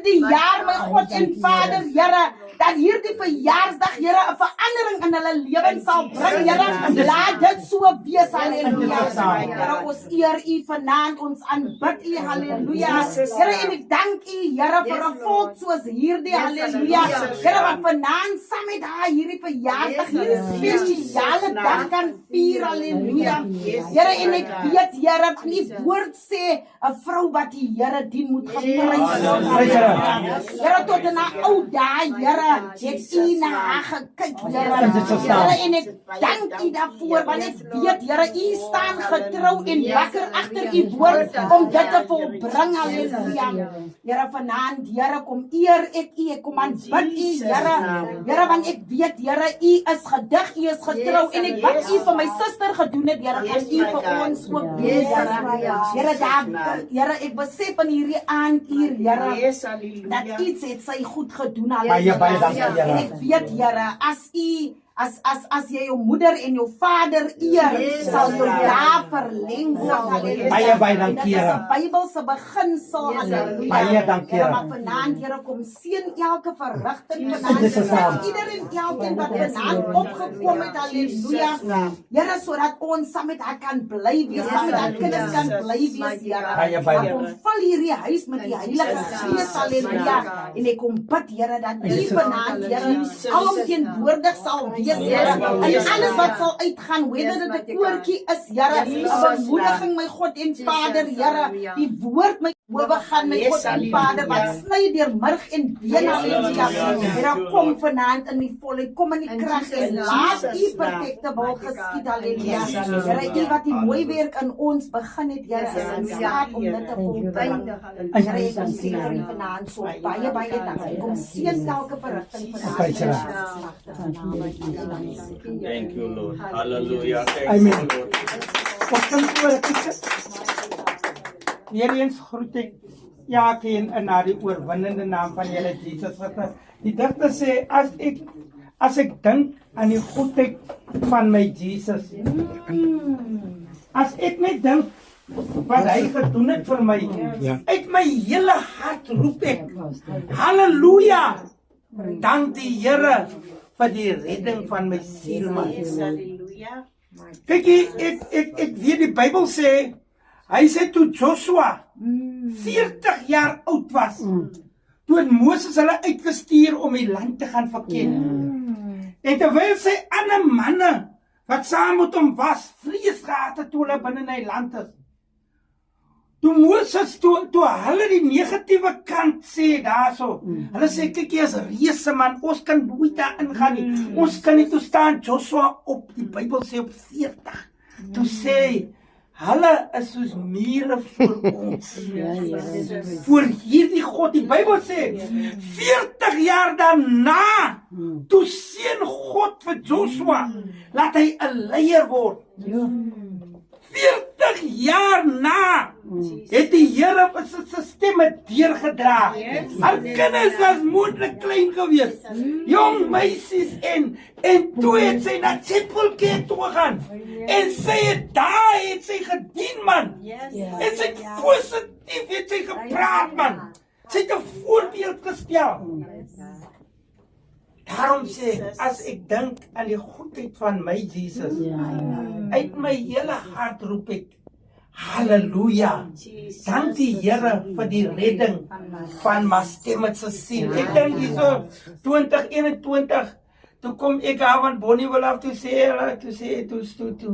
hierdie jaar, my God en Vader, Here, dat hierdie verjaarsdag, Here, 'n verandering in hulle lewens sal bring, Here. Laat dit so wees, halleluja. Here, ons eer U vanaand, ons aanbid U, halleluja. Here, en ek dank U, Here, vir 'n volk soos hierdie, halleluja. Here, wat vanaand saam met haar hierdie verjaarsdag, hierdie spesiale dag kan vier, halleluja. Here, en ek weet, Here, van die woord sê, 'n vrou wat die Here dien moet geprys word. Here, tot in haar ou dae, Here, het U na haar gekyk, Here. Here, en ek dank U daarvoor, want ek weet, Here, U staan getrou en wakker agter U woord om dit te volbring, halleluja. Here, vanaand, Here, kom eer ek U, ek kom aanbid U, Here, want ek weet, Here, U is gedig, U is getrou, en ek wat U vir my suster gedoen het, Here, gaan U vir ons ook doen, Here, ek besef in hierdie aanduur, Here, dat iets het sy goed gedoen, halleluja. En ek weet, Here, as U as jy jou moeder en jou vader eer, sal jou daar verleng word, halleluja. Baie dankie, Here. Dit is 'n Bybelse beginsel, halleluja. Baie dankie, Here. Maar vanaand, Here, kom seën elke verrigting vanaand, seën ieder en elkeen wat vanaand opgekom het, halleluja. Here, sodat ons saam met haar kan bly wees, saam met haar kinders kan bly wees, Here. Maar kom vul hierdie huis met die Heilige Gees, halleluja. En ek kom bid, Here, dat U vanaand, Here, alomteenwoordig sal wees, Here, en alles wat sal uitgaan, whether dit 'n koortjie is, Here, 'n bemoediging, my God en Vader, Here, die woord, my howe gaan, my God en Vader, wat sny deur murg en been, halleluja. Here, kom vanaand in die volheid, kom in die krag en laat U perfekte wil geskied, halleluja. Here, U wat die mooi werk in ons begin het, Here, is in staat om dit te volbring. Here, ek kom sien vir U vanaand so baie dankie. Kom seën elke verrigting vanaand. Thank you, Lord. Hallelujah. Thank Amen. you, Lord. Weer eens groet ek elkeen in na die oorwinnende naam van Here Jesus Christus. Die digter sê, as ek dink aan die goedheid van my Jesus, as ek net dink wat hy gedoen het vir my, uit my hele hart roep ek, halleluja, dank die Here vir die redding van my siel, man. Kyk, ek weet die Bybel sê, hy sê toe Joshua 40 jaar oud was, toe het Moses hulle uitgestuur om die land te gaan verken. En terwyl sy ander manne wat saam met hom was, vrees gehad het toe hulle binne in die land is. Toe Moses, toe hulle die negatiewe kant sê daarso, hulle sê, kyk jy is reëse man, ons kan nooit daar ingaan nie, ons kan nie, toe staan Joshua op, die Bybel sê op 40, toe sê, hulle is soos mure voor ons, voor hierdie God, die Bybel sê, 40 jaar daarna, toe seën God vir Joshua, laat hy 'n leier word. 40 jaar na, het die Here sy stemme deurgedra. Haar kinders was moontlik klein gewees, jong meisies, en toe het sy na Chapelgate toe gegaan, en sy het daar, het sy gedien, man, en sy het positief, het sy gepraat, man, sy het 'n voorbeeld gestel. Daarom sê, as ek dink aan die goedheid van my Jesus, uit my hele hart roep ek, halleluja, dank die Here vir die redding van Mastemmet se siel. Ek dink hierso 2021, toe kom ek af van Bonnie wil af, toe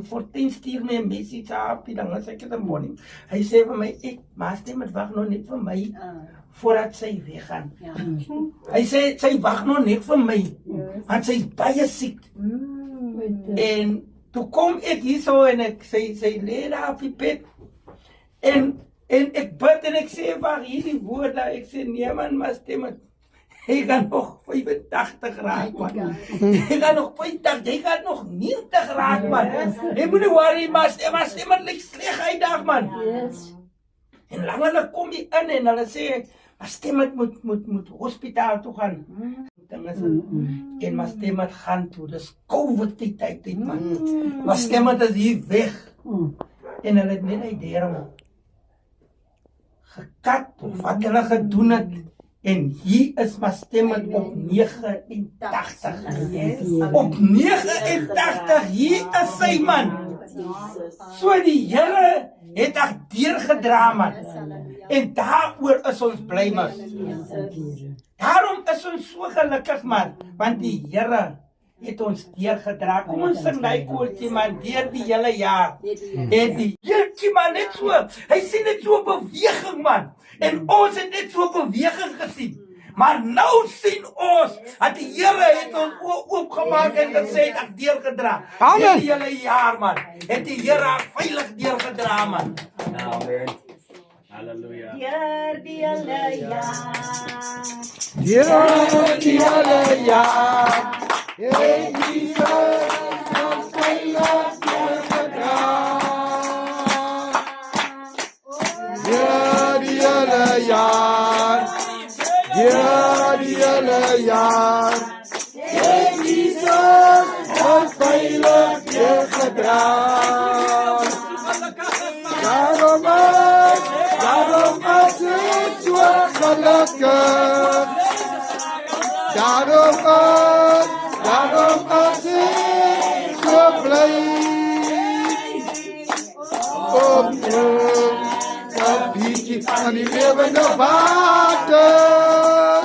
Fortuin stuur my 'n message af, dan as ek dit in Bonnie. Hy sê vir my, Mastemmet wag nog net vir my, voordat sy weggaan. Hy sê, sy wag nog net vir my, want sy is baie siek. En toe kom ek hierso, en sy lê daar op die bed, en ek bid, en ek sê, waar hierdie woorde, ek sê, nee man, Mastemmet, jy gaan nog 85 raak, man. Jy gaan nog 50, jy gaan nog 90 raak, man. Jy moet nie worry, Mastemmet lyk sleg uitdag, man. En langer kom jy in, en hulle sê, Mastemmet moet hospitaal toe gaan. En Mastemmet gaan toe, dis COVID-tyd, man. Mastemmet is hier weg. En hulle het net uit deur gekat, of wat hulle gedoen het. En hier is maar stemmend op 89. Op 89, hier is sy man. So die Here het ag deurgedra man. En daaroor is ons bly man. Daarom is ons so gelukkig man, want die Here het ons deurgedra. Kom ons sing daai koortjie man, deur die hele jaar. En die Heertjie man net so, hy sien net so beweging man. En ons het net so beweging gesien. Maar nou sien ons dat die Here het ons oopgemaak en gesê het ek deurgedra. Amen. Die hele jaar man, het die Here veilig deurgedra man. Amen. Hallelujah. Deur die hele jaar. Deur die hele jaar. Het Jesus ons veilig deurgedra. Deur die hele jaar. Deur die hele jaar. Het Jesus ons veilig deurgedra. Daarom is ek so gelukkig. Daarom is ek so bly. Kom terug, 'n bietjie van die lewende water.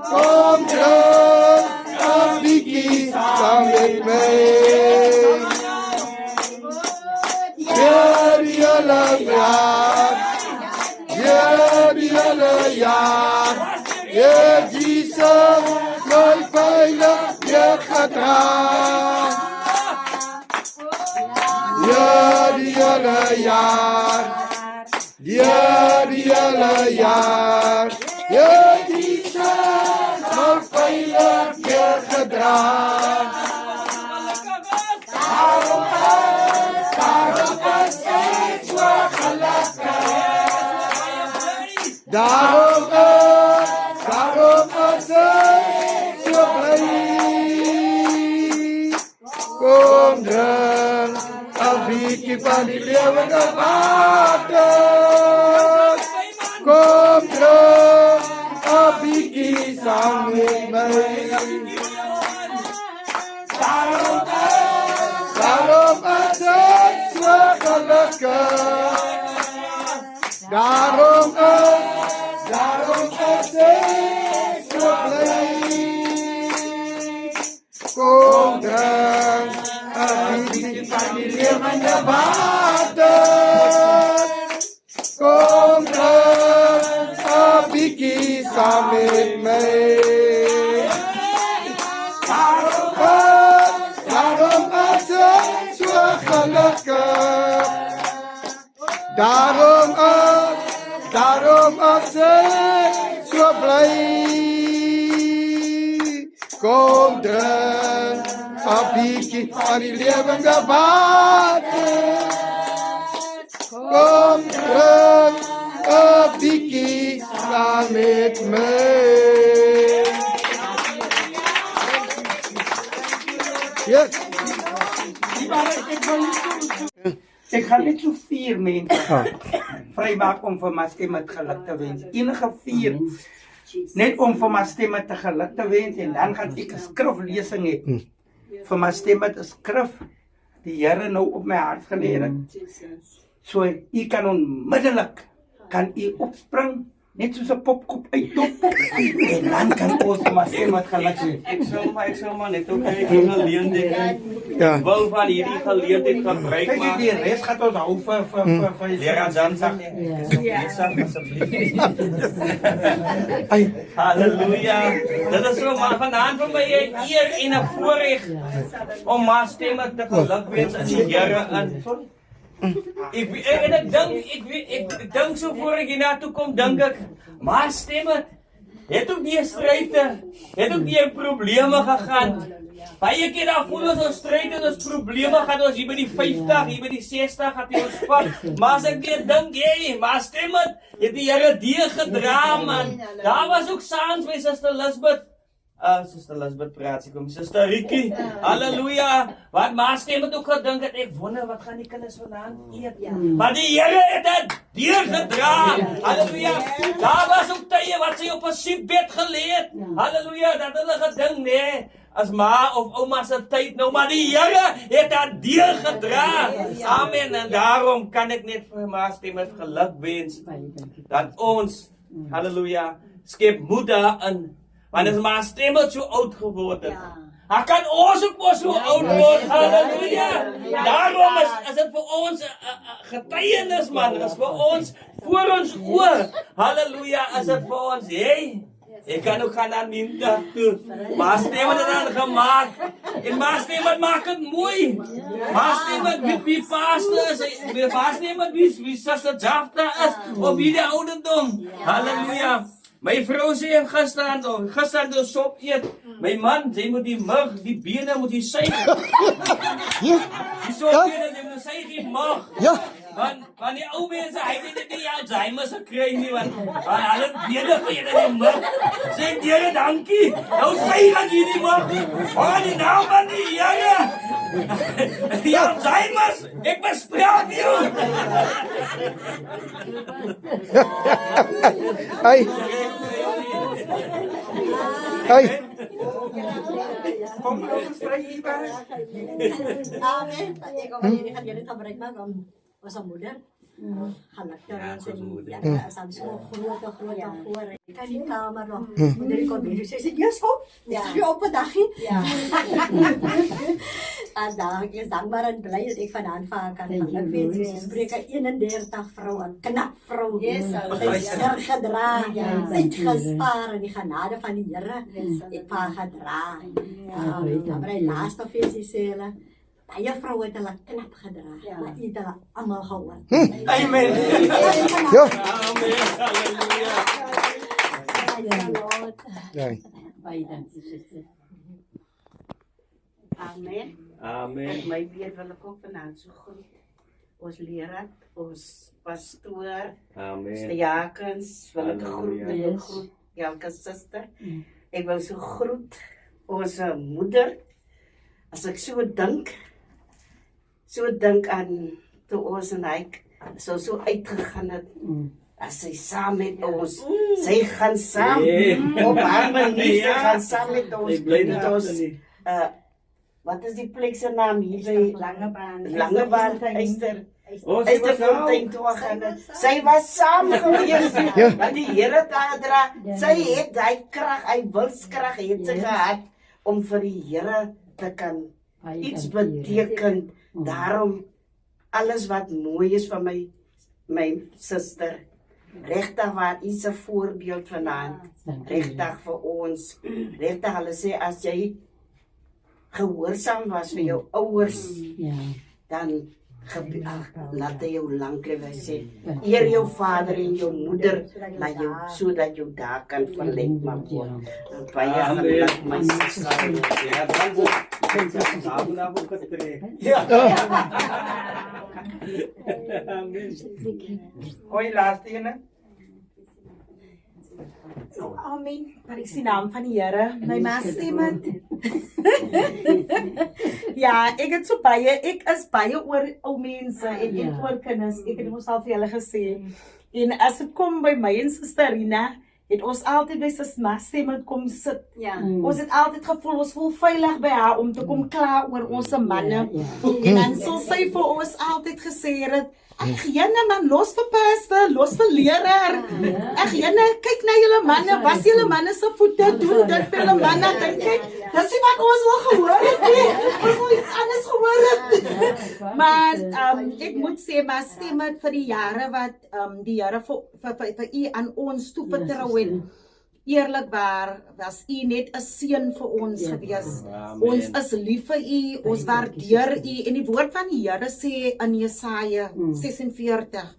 Kom terug, 'n bietjie saam met my. Deur die hele jaar, deur die hele jaar, het Jesus my veilig deurgedra. Deur die hele jaar, deur die hele jaar, het Jesus my veilig deurgedra. Daarom is ek so bly. Kom drink 'n bietjie van die lewende water. Kom drink 'n bietjie saam met my. Daarom is ek so gelukkig. Daarom is ek so bly. Kom drink 'n bietjie van die lewende water. Kom drink 'n bietjie saam met my. Daarom is ek so gelukkig. Daarom is ek so bly. Kom drink 'n bietjie van die lewende water. Kom drink 'n bietjie saam met my. Yes. Ek gaan net so 4 mense vrymaak om vir my stemme geluk te wens. Enige 4 net om vir my stemme te geluk te wens en dan gaan ek 'n skriflesing hê. Vir my stemme te skrif die Here nou op my hart gelê het. So u kan onmiddellik opspring net soos 'n popkop uitdop en dan kan ons maar stemme geluk wens. Ek sou maar net ook kyk hoe geleentheid. Ja. Wil van hierdie geleentheid gebruik Kyk maak. die res gaan ons hou vir Leraar Jansak. Ai, Halleluja. Dit is so maar vanaand vir my 'n eer en 'n voorreg om maar stemme te geluk wens in die Here in. Ek dink so voor ek hiernatoe kom, dink ek, maar stemme het ook nie stryde, het ook nie probleme gegaan. Baie keer dan voel ons stryd en ons probleme gaan ons hier by die 50, hier by die 60 gaan ons vat. Maar as ek weer dink, maar stem het die Here deurgedra man. Daar was ook saans my suster Lisbeth Sister Lisbeth praat, sy kom, Sister Ricky, halleluja, wat maas stem het ook gedink het, ek wonder, wat gaan die kinders vandaan eet? Maar die Here het dit deurgedra, halleluja, daar was ook tye wat sy op 'n siekbed gelê het, halleluja, dat hulle gedink, nee, as ma of ouma se tyd nou, maar die Here het dit deurgedra, amen, en daarom kan ek net vir maas stem het geluk wens, dat ons, halleluja, skep moeder in, want as maar stemme so oud geword het. Hij kan ons ook maar zo oud worden. Halleluja. Daarom is het voor ons getuienis, man. Het is voor ons, voor ons oor. Halleluja. Is het voor ons, hey. Ik kan ook gaan naar Ninta toe. Maar stemmen het dan gemaakt. En maar stemmen maakt het mooi. Maar stemmen wie pastor is. Maar stemmen wie Sister Jafta is. Of wie de ouderdom. Halleluja. My vrou sê gister toe sop eet. My man, jy moet die mug, die bene moet jy suig. Die sop eet, jy moet suig die mug. Want die ou mense, hy het nie Alzheimer gekry nie, want hulle bene geëet in die mug. Sê Here dankie. Nou suig ek hierdie mug. Die naam van die Here. Die Alzheimer, ek bestraf jou. Hey. Kom ons stry hier by. Amen. Tadi kau ini kan jadi tabrak banget, masa muda. Halak terus sampai semua keluar kan di kamar loh. Dari kau biru saya sih yes kok. Saya apa dahi? Ada yang zangbaran belajar ik van aanvaar kan. Ik weet ze spreken 31 vrouwen, knap vrouw. Zeer gedragen, uitgesparen, die genade van die Here. Ik van gedragen. Maar hij laatste feestje zelen. Baie vroue het hulle knap gedra, maar jy het hulle almal gehoor. Amen. Ja. Amen. Halleluja. Baie dankie, suster. Amen. Amen. My beurt wil ek ook vanaand so groet. Ons leraar, ons pastoor, ons diakens, wil ek groet, elke suster. Ek wil so groet ons moeder. As ek so dink aan toe ons en hy so uitgegaan het, as sy saam met ons, sy gaan saam op haar manier, sy gaan saam met ons, wat is die plek se naam hier by Langebaan, Eysterfontein toe gaan het, sy was saam gewees, want die Here het haar gedra, sy het hy krag, hy wilskrag het sy gehad, om vir die Here te kan iets beteken, daarom alles wat mooi is van my suster, regtig waar is 'n voorbeeld vanaand, regtig vir ons, regtig hulle sê as jy gehoorsaam was vir jou ouers, dan laat jy jou lank lewe sê, eer jou vader en jou moeder, laat jou sodat jou daar kan verleng mag word. Baie geluk my suster. Ja, dankie. Hoi laaste ene. Amen. Maar ek sien naam van die Here. My ma stem het. Ja, ek het so baie, ek is baie oor ou mense en ek oor kinders. Ek het mos al vir julle gesê. En as dit kom by my en Suster Rina, het ons altyd by sy ma stem het kom sit. Ons het altyd gevoel ons voel veilig by haar om te kom kla oor ons manne. En dan sal sy vir ons altyd gesê het, ag jene man, los vir pastor, los vir leraar. Ag jene, kyk na julle manne, was julle manne se voete, doen dit vir julle manne, dink ek. Dis nie wat ons wil gehoor het nie. Ons wil iets anders gehoor het. Maar ek moet sê, maar stem het vir die jare wat die Here vir u aan ons toevertrou het. Eerlikwaar was u net 'n seën vir ons gewees. Ons is lief vir u, ons waardeer u en die woord van die Here sê in Jesaja 46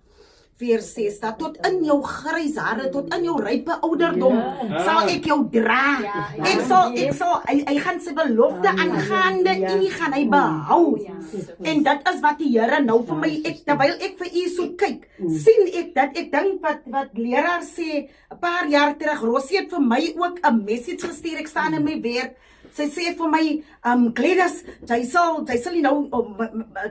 vers 6 dat tot in jou grys hare, tot in jou rype ouderdom sal ek jou dra. Hy gaan sy belofte aangaande u gaan hy behou. En dit is wat die Here nou vir my, terwyl ek vir u so kyk, sien ek dat ek dink wat leraar sê 'n paar jaar terug, Rosie het vir my ook 'n message gestuur, ek staan in my werk. Sy sê vir my, Gladys, sy sal nie nou,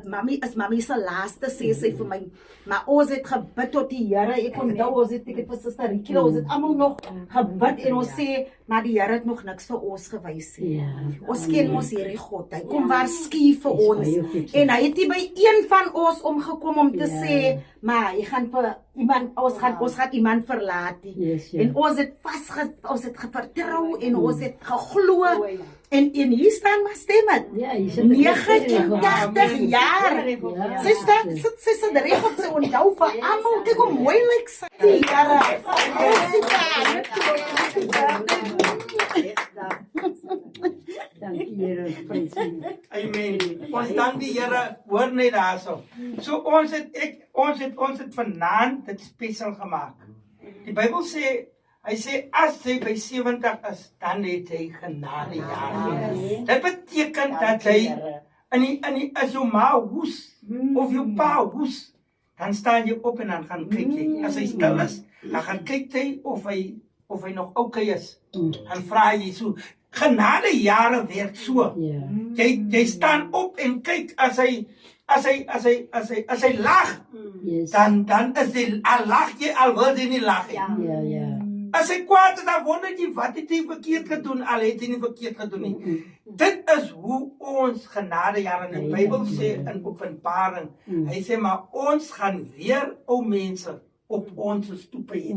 mami se laaste, sê sy vir my, maar ons het gebid tot die Here, ek onthou, ons het vir Suster Rikie, ons het almal nog gebid, en ons sê, maar die Here het nog niks vir ons gewys nie. Ons ken ons hierdie God, hy kom waarsku vir ons, en hy het nie by een van ons omgekom om te sê, maar hy gaan vir iemand, ons gaan iemand verlaat nie. En ons het vertrou, en ons het geglo, en hier staan maar stemmen, 89 jaar, sy sit reg op sy onthou vir almal, kyk hoe mooi lyk sy, die Here, Amen. Ons dank die Here, hoor net daarso. So ons het vanaand dit spesiaal gemaak. Die Bybel sê, hy sê as jy by 70 is, dan het jy genade jare. Dit beteken dat jy as jou ma hoes of jou pa hoes, dan staan jy op en dan gaan kyk jy. As hy stil is, dan gaan kyk jy of hy nog okay is. Dan vra jy so. Genade jare werk so. Jy staan op en kyk as hy lag, dan is die al lag jy al wil jy nie lag nie. As hy kwaad is, dan wonder jy wat het hy verkeerd gedoen, al het hy nie verkeerd gedoen nie. Dit is hoe ons genade jare in die Bybel sê in Openbaring. Hy sê maar ons gaan weer ou mense op ons stoepe hê.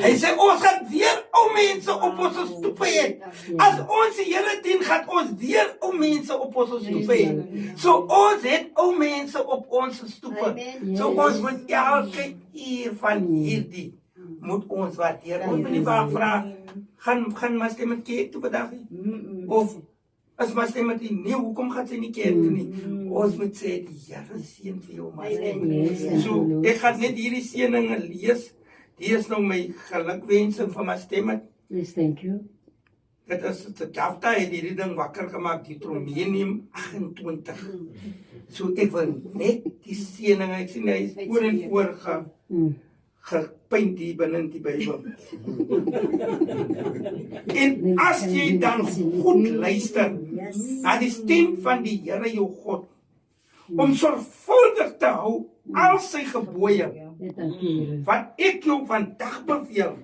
Hy sê ons gaan weer ou mense op ons stoepe hê. As ons die Here dien, gaan ons weer ou mense op ons stoepe hê. So ons het ou mense op ons stoepe. So ons moet elke uur van hierdie moet ons waardeer. Ons moet nie vra, gaan maar stem met kerk toe vandag nie? Of as maar stem met die nie, hoekom gaan sy nie kerk toe nie? Ons moet sê, die Here seën vir jou maar stem. So, ek gaan net hierdie seëninge lees. Die is nou my gelukwensing vir my stem. Yes, thank you. Dit is die Dafta het hierdie ding wakker gemaak, Deuteronomium 28. So ek wil net die seëninge, ek sien hy is oor en oor gepaint hier binne in die Bybel. En as jy dan goed luister na die stem van die Here jou God, om sorgvuldig te hou al sy gebooie, wat ek jou vandag beveel,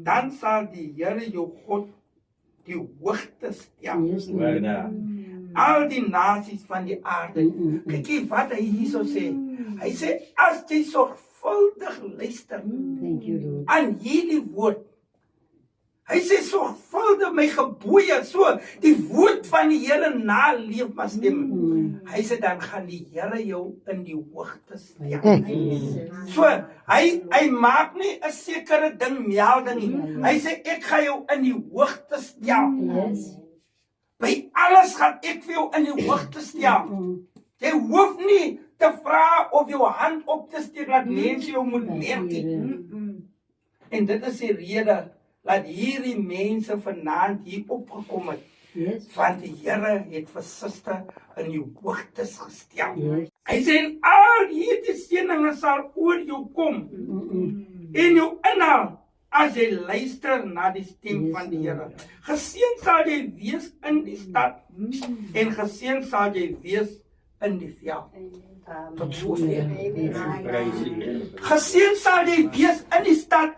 dan sal die Here jou God die hoogte stel. Al die nasies van die aarde. Kyk wat hy hierso sê. Hy sê, as jy sorgvuldig luister aan hierdie woord, hy sê sorgvuldig my gebooie, so die woord van die Here naleef maar stem. Hy sê dan gaan die Here jou in die hoogte stel. So hy maak nie 'n sekere ding melding nie. Hy sê ek gaan jou in die hoogte stel. By alles gaan ek vir jou in die hoogte stel. Jy hoef nie te vra of jou hand op te steek dat mense jou moet merk nie. En dit is die rede dat hierdie mense vanaand hier opgekom het. Want die Here het vir Suster in die hoogtes gestel. Hy sê en al hierdie seëninge sal oor jou kom en jou inhaal as jy luister na die stem van die Here. Geseën sal jy wees in die stad en geseën sal jy wees in die veld. Tot sover. Geseën sal jy wees in die stad.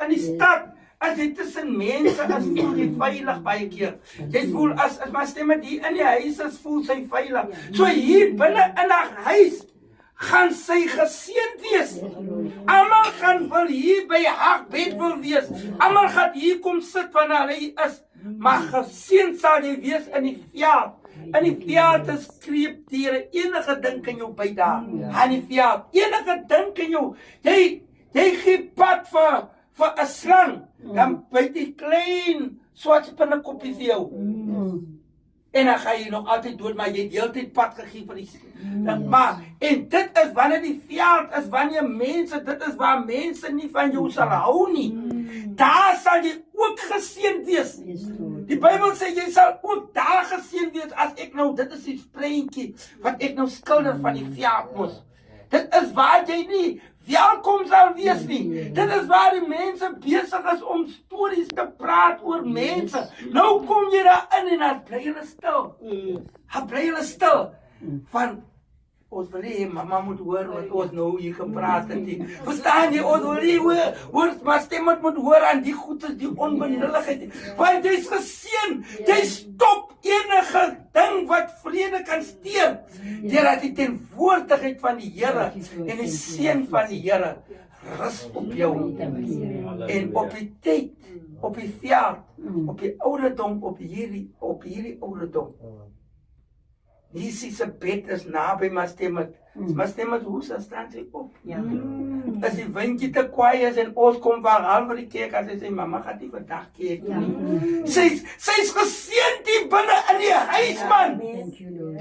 As jy tussen mense is, voel jy veilig baie keer. Jy voel as my stem hier in die huis is, voel sy veilig. So hier binne in 'n huis gaan sy geseënd wees. Almal gaan wil hier by haar bed wil wees. Almal gaan hier kom sit wanneer hy is. Maar geseënd sal jy wees in die veld. In die veld is kreepdiere, enige ding kan jou byt daar. In die veld, enige ding kan jou. Jy gee pad vir 'n slang, dan byt die klein swart binnekoppie vir jou. En dan ga je nog altijd dood, maar je hebt de hele tijd pad gegeven voor die. Maar, en dit is wanneer die veld is, wanneer mensen, dit is waar mensen niet van jou sal hou nie. Daar sal jy ook geseënd wees. Die Bybel sê jy sal ook daar geseënd wees as ek nou, dit is die prentjie wat ek nou skilder van die veld mos. Dit is waar jy nie welkom sal wees nie. Dit is waar die mense besig is om stories te praat oor mense. Nou kom jy daar in en dan bly hulle stil. Dan bly hulle stil. Van, ons wil nie, mama moet hoor wat ons nou hier gepraat het nie. Verstaan jy, ons wil nie hoor, maar stem moet hoor aan die goedes, die onbenulligheid. Want jy is geseën, jy stop enige ding wat vrede kan steur. Deurdat die teenwoordigheid van die Here en die seën van die Here rus op jou. En op die tyd, op die veld, op die ouderdom, op hierdie ouderdom. Jesus se bed is naby Mastemat. Mastemat hoes, dan staan sy op. As die windjie te kwaai is en ons kom van half die kerk, as hy sê, mama gaat nie vandag kerk nie. Sy's geseënd die binne in die huis, man.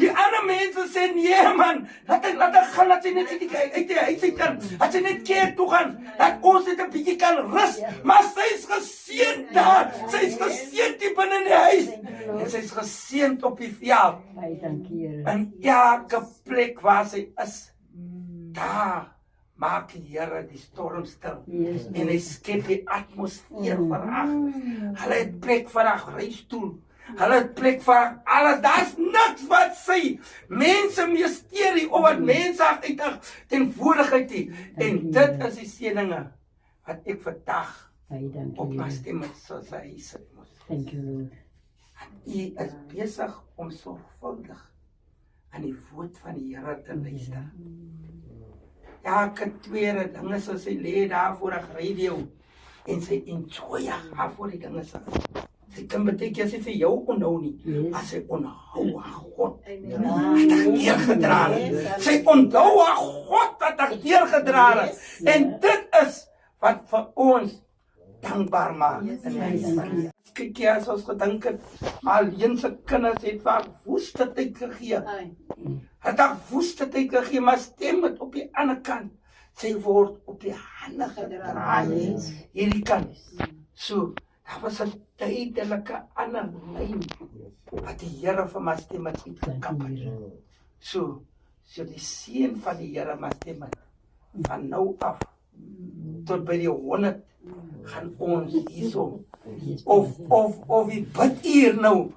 Die ander mense sê, nee man, laat ek gaan, laat sy net uit die huis uit kan, laat sy net kerk toe gaan, laat ons net 'n bietjie kan rus, maar sy's geseënd daar, sy's geseënd die binne in die huis, en sy's geseënd op die veld, in elke plek waar sy is, daar maak die Here die storm stil, en hy skep die atmosfeer vir haar, hulle het plek vir haar reistoel, hulle het plek vir alles, daar's niks wat sy mense mysterie of wat mense uit haar teenwoordigheid nie. En dit is die seëninge wat ek vandag op my stem sal sê. Thank you, Lord. U is besig om sorgvuldig aan die woord van die Here te luister. Elke tweede dinge soos sy lê daar voor 'n radio en sy enjoy haar voor die dinge se. Sy kan beteken sy vir jou onhou nie, maar sy onhou haar God. Sy gedra het. Sy onthou haar God wat haar deurgedra het. En dit is wat vir ons dankbaar maak. Kyk jy as ons gedink het, alleen se kinders het vir woeste tyd gegee. Het haar woeste tyd gegee, maar stem het op die ander kant. Sy word op die hande gedraai, hierdie kant. So, daar was 'n tydelike ander lyn wat die Here vir my stem het uitgekap het. So die seën van die Here my stem het, van nou af tot by die 100 gaan ons hierso of die bid hier nou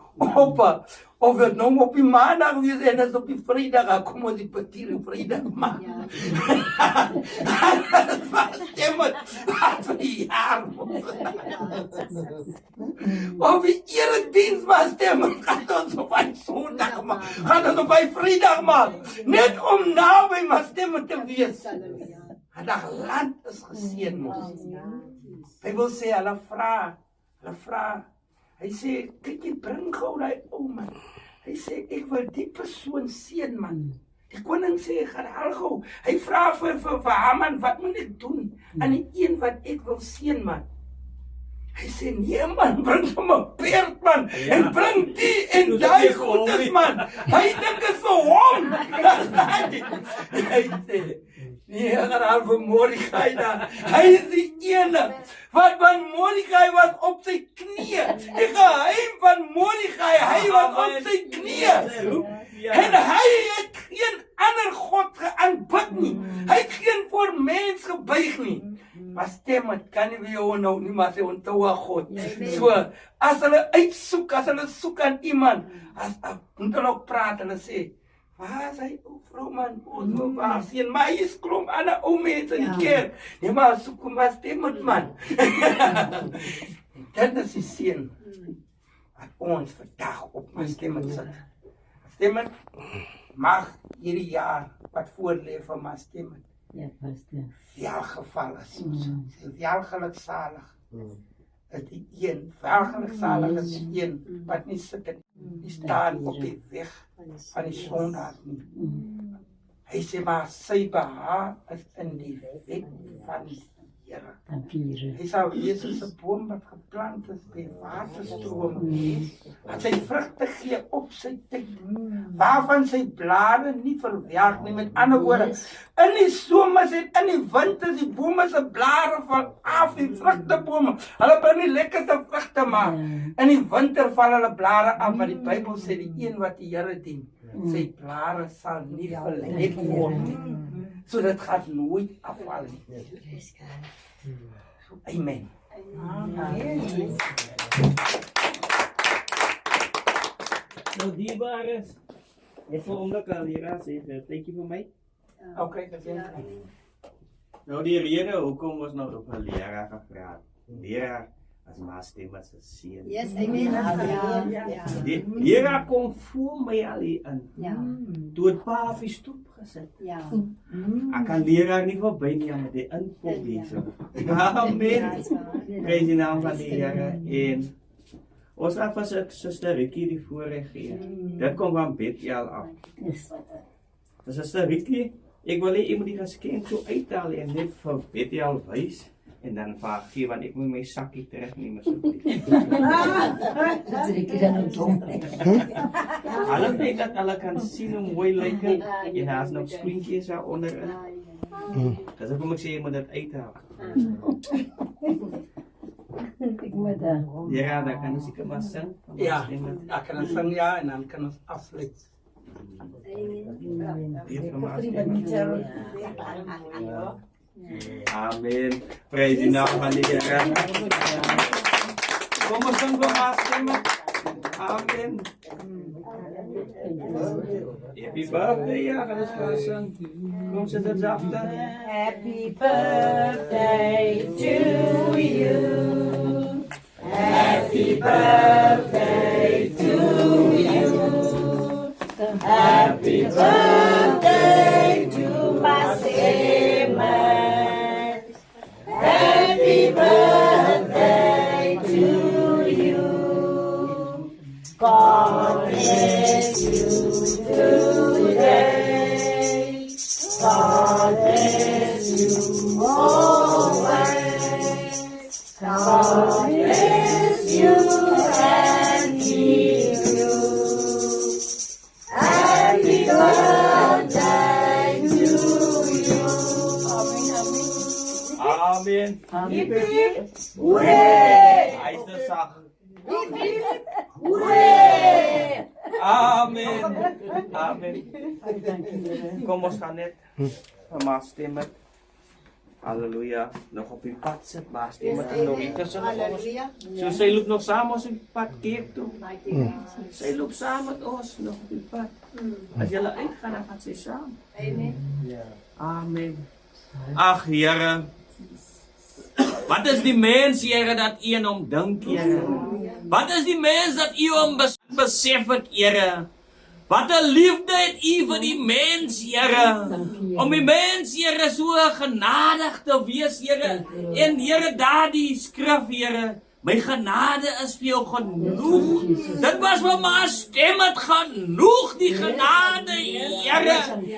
of het nou op die maandag wees en as op die vrydag kom ons die bid hier op vrydag maar stem het vir die jaar of die erediens maar stem het gaan ons op die sondag maar gaan ons op die vrydag maar net om naby maar stem het te wees. En dat land is geseën mos. Bybel sê hulle vra. Hy sê, kyk jy bring gou daai ou man. Hy sê ek wil die persoon seën man. Die koning sê gaan haal gou. Hy vra vir Haman wat moet ek doen aan die een wat ek wil seën man. Hy sê nee man, bring hom 'n peerd man en bring die en daai goedes man. Hy dink dit is vir hom. Hy sê nee, gaan al vir Mordechai daar. Hy is die ene wat van Mordechai was op sy knieë. Die geheim van Mordechai, hy was op sy knieë. En hy het geen ander God geaanbid nie. Hy het geen voor mens gebuig nie. Maar stem het kan nie vir jou nou nie, maar sy onthou aan God. So, as hulle uitsoek, as hulle soek aan iemand, moet hulle ook praat, hulle sê, waar is hy, vrou man, ons wil waar sien, maar hy is klomp ander ou mense in die kerk. Nee, maar soek hom maar stem het man. Dit is die seën wat ons vandag op my stem het sit. Stem het, mag hierdie jaar wat voorlê vir my stem het. Ja, pastor. Welgeval is ons. Welgeluksalig is die een. Welgeluksalig is die een wat nie sit en nie staan op die weg van die sondaar nie. Hy sê maar sy behaag is in die wet van die Here. Dankie, Here. Hy sal wees soos 'n boom wat geplant is by waterstrome. Dat sy vrugte gee op sy tyd. Waarvan sy blare nie verwelk nie. Met ander woorde, in die somers en in die winters, die bome se blare val af, die vrugtebome. Hulle bring nie lekkerste vrugte maar. In die winter val hulle blare af, maar die Bybel sê die een wat die Here dien, sy blare sal nie verlek word nie. So dit gaan nooit afval nie. So, amen. Nou dierbares, ek voel omdat al hier sê, thank you vir my. Okay, Nou die rede hoekom ons nou op 'n leraar gevra het. Leraar as master met sy seun. Yes, amen. Ja. Die leraar kom voor my al hier in. Ja. Toe het pa op die stoep gesit. Ja. Ek kan leraar nie verby nie met die inpop hierso. Amen. Prys die naam van die Here en ons het vir sy suster Rikkie die voorreg gee. Dit kom van Bethel af. Yes. Dus suster Rikkie, ek wil hê jy moet die geskenk so uithaal en net vir Bethel wys en dan vir haar gee want ek moet my sakkie terugneem asseblief. Dat is ek dan dom. Hulle net dat hulle kan sien hoe mooi lyk dit en daar's nog skoentjies daar onderin. Dis hoekom ek sê jy moet dit uithaal. Ek moet Ja, dan kan ons seker maar sing. Ja, ek kan dan sing ja en dan kan ons afsluit. Amen. Prys die naam van die Here. Kom ons sing maar stem. Amen. Happy birthday, ja, gaan ons maar sing. Kom sit dit agter. Happy birthday to you. Happy birthday to you. Happy birthday to my Simon. Happy birthday to you. God bless you today. God bless you always. God bless you and keep you. Happy birthday to you. Amen. Hip hip, hooray! Hy is te sag. Hip hip, hooray! Amen. Amen. Kom ons gaan net maar stem met. Halleluja. Nog op die pad sit, maar stem met nog iets tussen ons. Halleluja. So sy loop nog saam ons op die pad kerk toe. Sy loop saam met ons nog op die pad. As jy uitgaan dan gaan sy saam. Amen. Amen. Ag Here. Wat is die mens, Here, dat U aan hom dink, Here? Wat is die mens dat U hom besef het, Here? Wat 'n liefde het U vir die mens, Here. Om die mens, Here, so genadig te wees, Here. En Here, daardie skrif, Here, my genade is vir jou genoeg. Dit was vir my stem het genoeg, die genade, Here.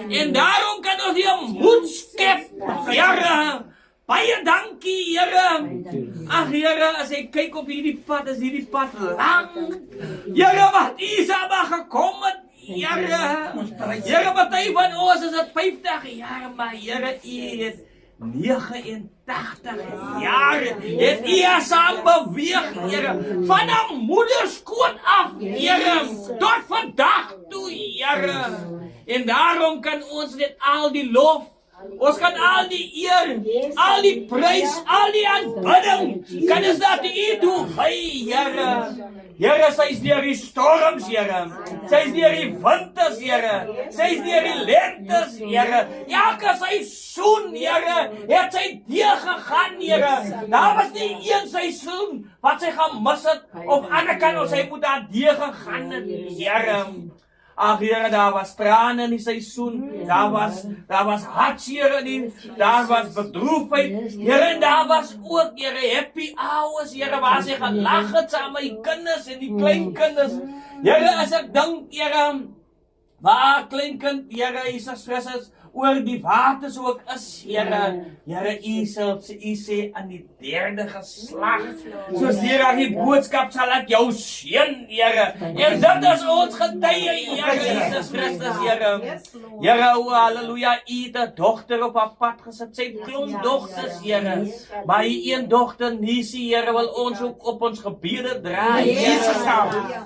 En daarom kan ons hier moed skep, Here. Baie dankie, Here. Ag Here, as ek kyk op hierdie pad, is hierdie pad lank. Here, wat U saam gekom het, Here. Here, wat hy van ons is dit 50 jaar, maar Here, U het 89 jaar. Het U saam beweeg, Here. Van 'n moederskoot af, Here, tot vandag toe, Here. En daarom kan ons net al die lof, ons kan al die eer, al die prys, al die aanbidding, kan ons dat U toe gee, Here. Here, sy is deur die storms, Here. Sy is deur die winters, Here. Sy is deur die lentes, Here. Elke seisoen, Here, het sy deurgegaan, Here. Daar was nie een seisoen wat sy gaan mis het, of aan die kant of sy moet daar deurgegaan het, Here. Ag Here, daar was trane in die seisoen, daar was hartseer in die, daar was bedroefheid, Here, en daar was ook, Here, happy hours, Here, waar sy gelag het saam met die kinders en die kleinkinders. Here, as ek dink, Here, waar kleinkind, Here, Jesus Christus, oor die waters ook is, Here. Here, u sê aan die derde geslag, soos deur die boodskap sal ek jou seën, Here. En dit is ons getuie, Here Jesus Christus, Here. Here, o halleluja, u het 'n dogter op haar pad gesit, sy klomp dogters, Here. Maar die een dogter, Nisi, Here, wil ons ook op ons gebede dra, Here.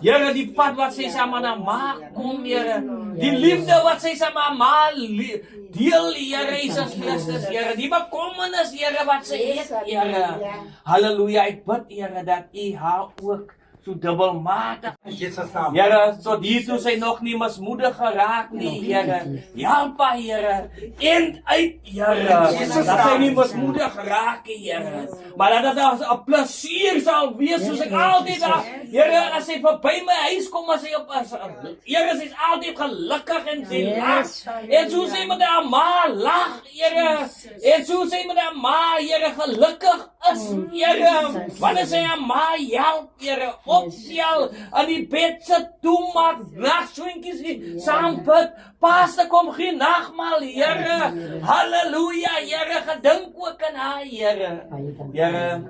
Here, die pad wat sy saam aan haar ma kom, Here. Die liefde wat sy saam aan ma deel, Here Jesus Christus, Here. Die bekommernis, Here, wat sy het, Here. Halleluja, ek bid, Here, dat u haar ook so dubbelmatig, Here, tot hiertoe sy nog nie mismoedig geraak nie, Here. Help haar, Here. Eind uit, Here. Dat sy nie mismoedig raak, Here. Maar dat dit 'n plesier sal wees, soos ek altyd daar, Here, as sy verby my huis kom, as sy op as Here, sy is altyd gelukkig en sy lag. En so sy met haar ma lag, Here. En so sy met haar ma, Here, gelukkig is, Here. Wanneer sy haar ma help, Here, opstel aan die bed sit toe maak, nagswinkies saam bid, Pastor kom geen nagmaal, Here. Halleluja, Here, gedink ook aan haar, Here. Here,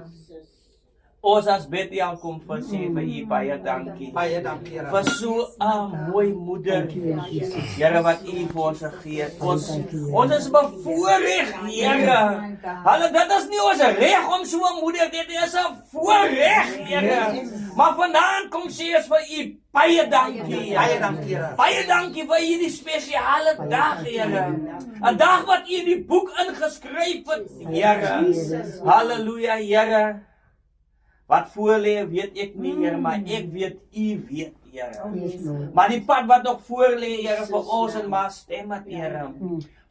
ons as Bethel kom vir sê vir u baie dankie. Baie dankie, Here. Vir so 'n mooi moeder, Here, wat u vir ons gegee het. Ons is bevoorreg, Here. Hulle, dit is nie ons reg om so 'n moeder, dit is 'n voorreg, Here. Maar vanaand kom sê ons vir u baie dankie, Baie dankie, Here. Baie dankie vir hierdie spesiale dag, Here. 'n Dag wat u in die boek ingeskryf het, Here. Halleluja, Here. Wat voor lê, weet ek nie, Here, maar ek weet u weet, Here. Maar die pad wat nog voor lê, Here, vir ons en maar stem het, Here.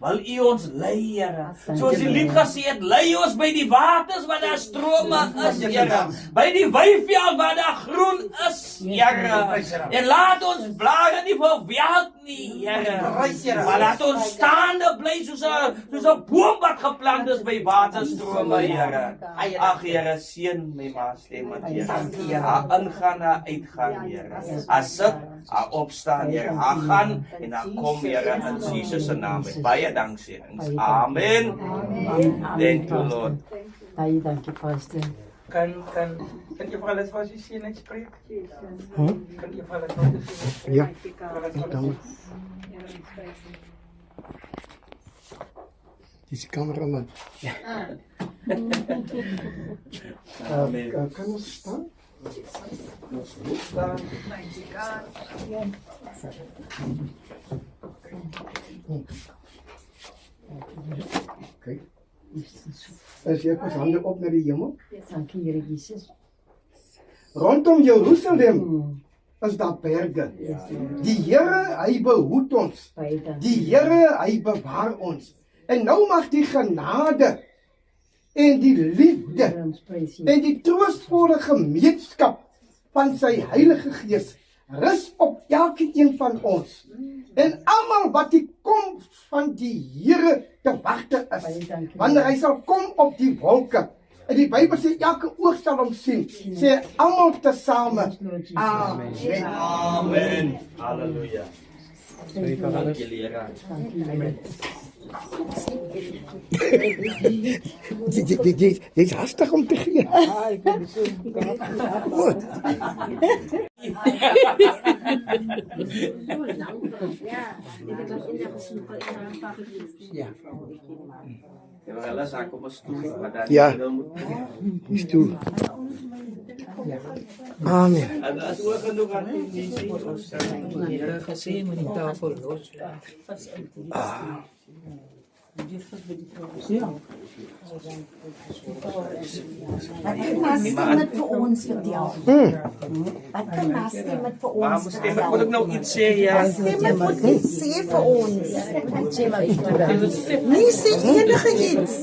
Wil u ons lei, Here. Soos die lied gesê het, lei ons by die waters waar daar strome is, Here. By die weiveld waar daar groen is, Here. En laat ons blare nie verwelk nie, Here. Maar laat ons staande bly soos 'n boom wat geplant is by waterstrome, Here. Ag, Here, seën my ma stem met, Here. Haar ingaan, haar uitgaan, Here. Haar sit, haar opstaan, Here. Haar gaan en haar kom, Here, in Jesus se naam. Baie dankseggings. Amen. Thank you, Lord. Baie dankie, Pastor. Kan jy vir alles wat jy sien net spreek? Kan jy vir alles wat jy sien? Ja. Dis die cameraman. Amen. Kan ons staan? Kijk. As jy pas hande op na die hemel. Dankie, Here Jesus. Rondom Jerusalem is daar berge. Die Here, hy behoed ons. Baie dankie. Die Here, hy bewaar ons. En nou mag die genade en die liefde Ons prys U. en die troostvolle gemeenskap van sy Heilige Gees rus op elkeen van ons. En almal wat die koms van die Here te wagte Baie is. dankie. Wanneer hy sal kom op die wolke. En die Bybel sê elke oog sal hom sien. Sê almal tesame. Amen. Amen. Halleluja. Dankie, leraar. Jy is hastig om te gee. Hulle sê kom ons toe, maar dan Ja. moet. Is toe. Amen. En as ook genoeg aan die sien ons Here gesê moet die tafel los. Wat kan Nastem met vir ons vertel? Wat kan Nastem met vir maar ons moet stem ek wil ek nou iets sê, ja. Nastem moet iets sê vir ons. Sê maar Victoria. Nie sê enige iets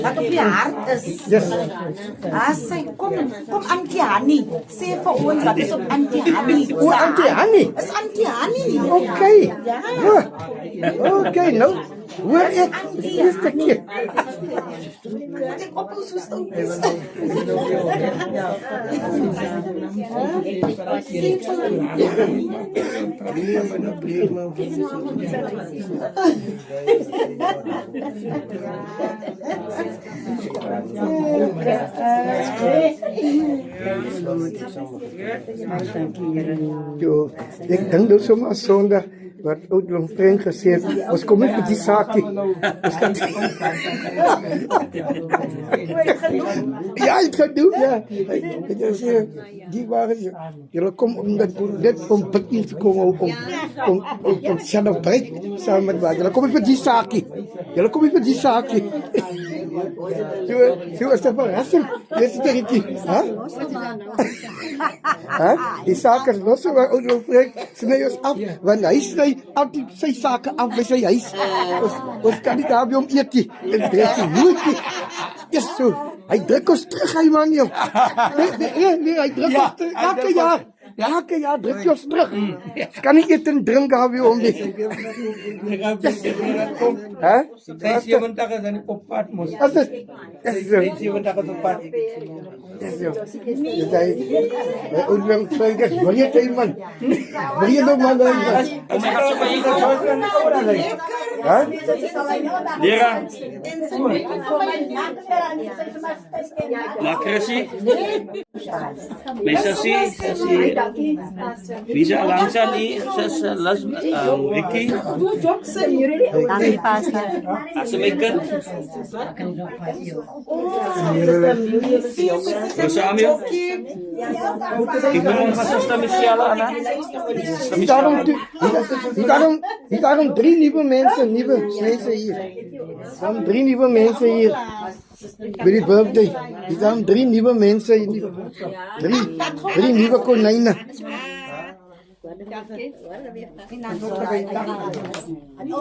wat op die hart is. Yes. Sê, kom Auntie Hannie, sê vir ons wat is op Auntie Hannie. O, Auntie Hannie. Is Auntie Hannie. Okay. Ja. Okay, nou Hoor ek, die eerste keer. Ek ophou so stoutjies. Jo, ek dink nou sommer Sondag wat Oudlang Frank gesê het, ons kom net met die saakie. Ons kan ja, ek kan doen, ja. Ek sê, die waren, julle kom omdat dit om bekend te kom om celebrate saam met wat. Julle kom met die saakie. Julle kom met die saakie. So is dit verrassing. Dis dit hè? Hè? Die saak is los, maar Oudlang Frank sny ons af, want hy sny altyd sy sake af by sy huis. Ons kan nie daar by hom eet nie. En dit nooit nie. Is so. Hy druk ons terug, hy man joh. Nee, hy druk ons terug. Elke jaar druk jy ons terug. Ons kan nie eet en drink daar by hom nie. Hè? Sy 70 is aan die oppad mos. As dit Sy 70 is op pad. Dis hy. Oudlang Frank is baie tyd man. Baie nog man. Hè? Lera, maar Chrissy, my sussie, wie se langs aan die las Ricky, Dankie pastor. as my kind, Samuel, ik ben nog een zuster Michelle Anna. Daarom 3 nieuwe mensen hier. Daarom 3 nieuwe mensen hier. Bij die birthday. Daarom 3 nieuwe mensen hier. 3 nieuwe konijnen.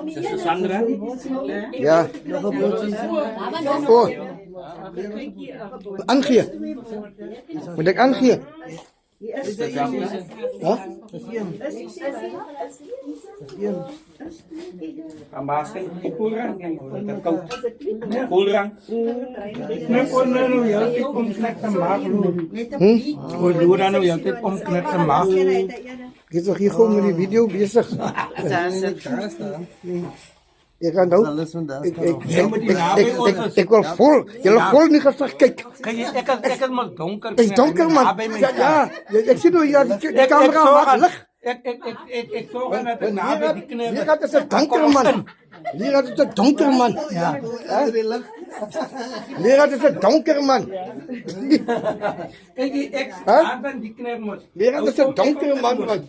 Zuster Sandra, Ja. Oh. Aangeven. Moet ik aangeven? zuster Jacques, Huh? Ang basay di kurang yan. Koolrang, Nee, kon na nou jou dit kom knak te maak. Hoe doen dan nou jou dit kom knak te maak? Ik is toch hier gewoon met die video bezig. Je kan ook. Ik wil vol. Jullie vol niet gezegd, kijk. Ek is maar donker. Het is donker man. Ja, ik zie nou hier die camera maakt licht. Ik zorg dat het naby die knip. Hier gaat het een donker man. Hier gaat het een donker man. Ja. Hier gaat het een donker man. Ik sta dan die knip mos. Hier gaat het een donker man.